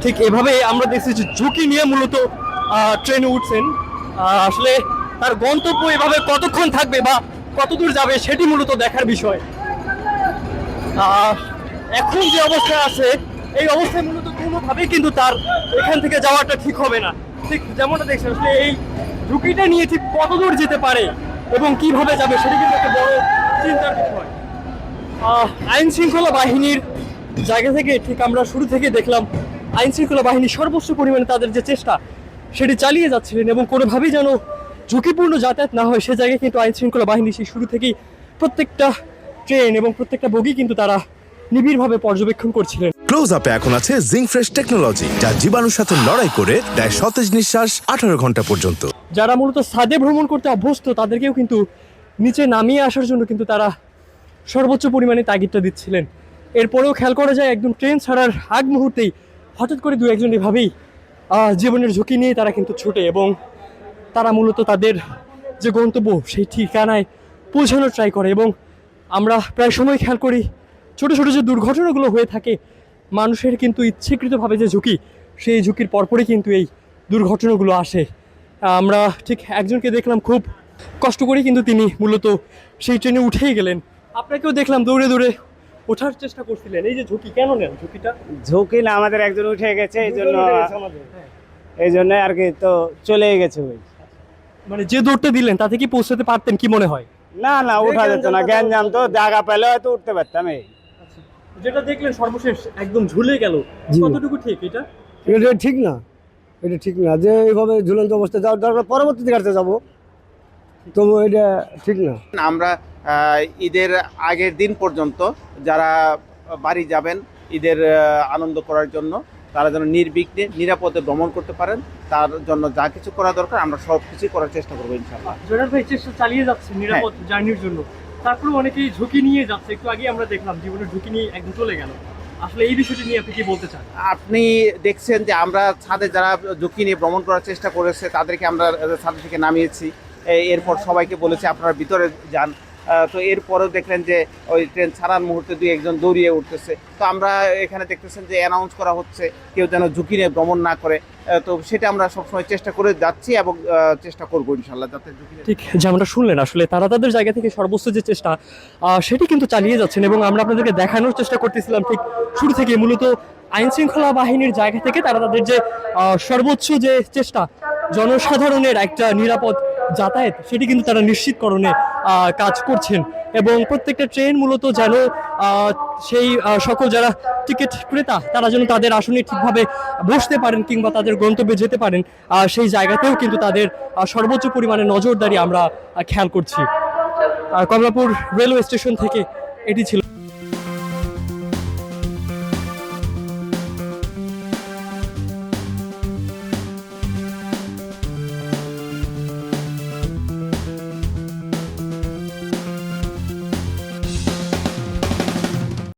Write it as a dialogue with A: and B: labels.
A: ঠিক এভাবে আমরা দেখছি যে ঝুঁকি নিয়ে মূলত ট্রেনে উঠছেন। আসলে তার গন্তব্য এভাবে কতক্ষণ থাকবে বা কতদূর যাবে সেটি মূলত দেখার বিষয়। এখন যে অবস্থায় আছে এই অবস্থায় মূলত কোনোভাবেই কিন্তু তার এখান থেকে যাওয়াটা ঠিক হবে না। ঠিক যেমনটা দেখছেন আসলে এই ঝুঁকিটা নিয়ে ঠিক কতদূর যেতে পারে এবং কিভাবে যাবে সেটি কিন্তু একটা বড় চিন্তার বিষয়। আইন শৃঙ্খলা বাহিনীর জায়গা থেকে ঠিক আমরা শুরু থেকে দেখলাম আইন শৃঙ্খলা বাহিনী সর্বোচ্চ পরিমাণে তাদের যে চেষ্টা সেটি চালিয়ে যাচ্ছিলেন এবং কোনোভাবেই যেন ঝুঁকিপূর্ণ যাতায়াত না হয় সে জায়গায় কিন্তু আইন শৃঙ্খলা বাহিনী সেই শুরু থেকেই প্রত্যেকটা ট্রেন এবং প্রত্যেকটা বগি কিন্তু তারা নিবিড়ভাবে পর্যবেক্ষণ করছিলেন।
B: ক্লোজ আপে এখন আছে জিঙ্ক ফ্রেশ টেকনোলজি, যা জীবাণুর সাথে লড়াই করে দেয় সতেজ নিঃশ্বাস 18 ঘন্টা পর্যন্ত।
A: যারা মূলত ছাদে ভ্রমণ করতে অভ্যস্ত তাদেরকেও কিন্তু নিচে নামিয়ে আসার জন্য কিন্তু তারা সর্বোচ্চ পরিমাণে তাগিদটা দিচ্ছিলেন। এরপরেও খেয়াল করা যায় একদম ট্রেন ছাড়ার আগ মুহূর্তেই হঠাৎ করে দু একজন এভাবেই জীবনের ঝুঁকি নিয়ে তারা কিন্তু ছোটে এবং তারা মূলত তাদের যে গন্তব্য সেই ঠিকানায় পৌঁছানোর ট্রাই করে। এবং আমরা প্রায় সময় খেয়াল করি ছোটো ছোটো যে দুর্ঘটনাগুলো হয়ে থাকে মানুষের কিন্তু ইচ্ছাকৃতভাবে যে ঝুঁকি সেই ঝুঁকির পরপরই কিন্তু এই দুর্ঘটনাগুলো আসে। আমরা ঠিক একজনকে দেখলাম খুব কষ্ট করে কিন্তু তিনি মূলত সেই ট্রেনে উঠেই গেলেন। আপনাকেও দেখলাম দৌড়ে দৌড়ে ওঠার চেষ্টা করছিলেন। এই যে ঝুঁকি কেন নেন ঝুঁকিটা?
C: ঝুঁকি না, আমাদের একজন উঠে গেছে এই জন্য আর কি, তো চলে গেছে ওই।
A: মানে যে দৌড়টা দিলেন তাতে কি পৌঁছাতে পারতেন কি মনে হয়?
C: না না, উঠা যেত না, গ্যাঞ্জাম তো, জায়গা পেলে হয়তো উঠতে পারতাম। এই
A: যেটা দেখলেন সর্বশেষ একদম ঝুলে গেল, কতটুকু ঠিক এটা?
D: এটা ঠিক না, এটা ঠিক না যে এইভাবে ঝুলন্ত অবস্থায় যাওয়ার দরকার, পরবর্তীতে কাটতে যাবো, তবু এটা ঠিক না।
E: আমরা ঈদের আগের দিন পর্যন্ত যারা বাড়ি যাবেন ঈদের আনন্দ করার জন্য, তারা যেন নির্বিঘ্নে নিরাপদে ভ্রমণ করতে পারেন, তার জন্য যা কিছু করা দরকার আমরা সব কিছুই করার চেষ্টা করবো ইনশাআল্লাহ।
A: জোনাল ভাই চেষ্টা চালিয়ে যাচ্ছে নিরাপদ জার্নির জন্য, তারপরে অনেকেই ঝুঁকি নিয়ে যাচ্ছে। একটু আগে আমরা দেখলাম জীবনের ঝুঁকি নিয়ে একদম চলে গেল। আসলে এই বিষয়টি নিয়ে আপনি কি বলতে চান?
E: আপনি দেখছেন যে আমরা ছাদে যারা ঝুঁকি নিয়ে ভ্রমণ করার চেষ্টা করেছে তাদেরকে আমরা ছাদ থেকে নামিয়েছি, এরপর সবাইকে বলেছি আপনারা ভিতরে যান। তো এরপরেও দেখলেন যে ওই ট্রেন ছাড়ার মুহূর্তে দুই একজন দৌড়িয়ে উঠতেছে। তো আমরা এখানে দেখতেছেন যে অ্যানাউন্স করা হচ্ছে কেউ যেন ঝুঁকি নিয়ে ভ্রমণ না করে। তো সেটা আমরা সবসময় চেষ্টা করে যাচ্ছি এবং চেষ্টা করবো ইনশাল্লাহ যাতে ঝুঁকি।
A: ঠিক যেমনটা শুনলেন আসলে তারা তাদের জায়গা থেকে সর্বোচ্চ যে চেষ্টা সেটি কিন্তু চালিয়ে যাচ্ছেন এবং আমরা আপনাদেরকে দেখানোর চেষ্টা করতেছিলাম ঠিক শুরু থেকে মূলত আইন শৃঙ্খলা বাহিনীর জায়গা থেকে তারা তাদের যে সর্বোচ্চ যে চেষ্টা জনসাধারণের একটা নিরাপদ যাতায়াত সেটি কিন্তু তারা নিশ্চিতকরণে কাজ করছেন এবং প্রত্যেকটা ট্রেন মূলত যেন সেই সকল যারা টিকিট ক্রেতা তারা যেন তাদের আসনে ঠিকভাবে বসতে পারেন কিংবা তাদের গন্তব্যে যেতে পারেন সেই জায়গাতেও কিন্তু তাদের সর্বোচ্চ পরিমাণে নজরদারি আমরা খেয়াল করছি। কমলাপুর রেলওয়ে স্টেশন থেকে এটি ছিল।